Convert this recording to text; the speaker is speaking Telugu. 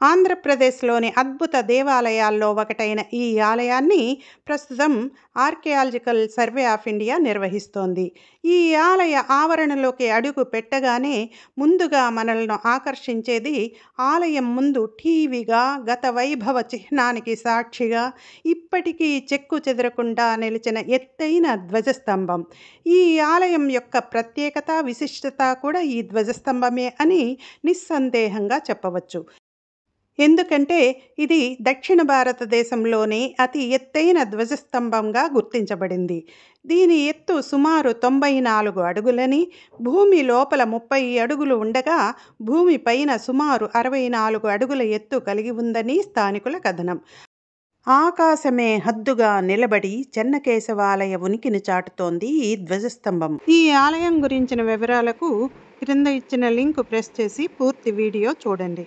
ఆంధ్రప్రదేశ్‌లోని అద్భుత దేవాలయాల్లో ఒకటైన ఈ ఆలయాన్ని ప్రస్తుతం ఆర్కియాలజికల్ సర్వే ఆఫ్ ఇండియా నిర్వహిస్తోంది. ఈ ఆలయ ఆవరణలోకి అడుగు పెట్టగానే ముందుగా మనలను ఆకర్షించేది ఆలయం ముందు ఠీవిగా గత వైభవ చిహ్నానికి సాక్షిగా ఇప్పటికీ చెక్కు చెదరకుండా నిలిచిన ఎత్తైన ధ్వజస్తంభం. ఈ ఆలయం యొక్క ప్రత్యేకత, విశిష్టత కూడా ఈ ధ్వజస్తంభమే అని నిస్సందేహంగా చెప్పవచ్చు. ఎందుకంటే ఇది దక్షిణ భారతదేశంలోనే అతి ఎత్తైన ధ్వజస్తంభంగా గుర్తించబడింది. దీని ఎత్తు సుమారు 94 అడుగులని, భూమి లోపల 30 అడుగులు ఉండగా భూమి పైన సుమారు 64 అడుగుల ఎత్తు కలిగి ఉందని స్థానికుల కథనం. ఆకాశమే హద్దుగా నిలబడి చెన్నకేశవాలయ ఉనికిని చాటుతోంది ఈ ధ్వజస్తంభం. ఈ ఆలయం గురించిన వివరాలకు క్రింద ఇచ్చిన లింక్ ప్రెస్ చేసి పూర్తి వీడియో చూడండి.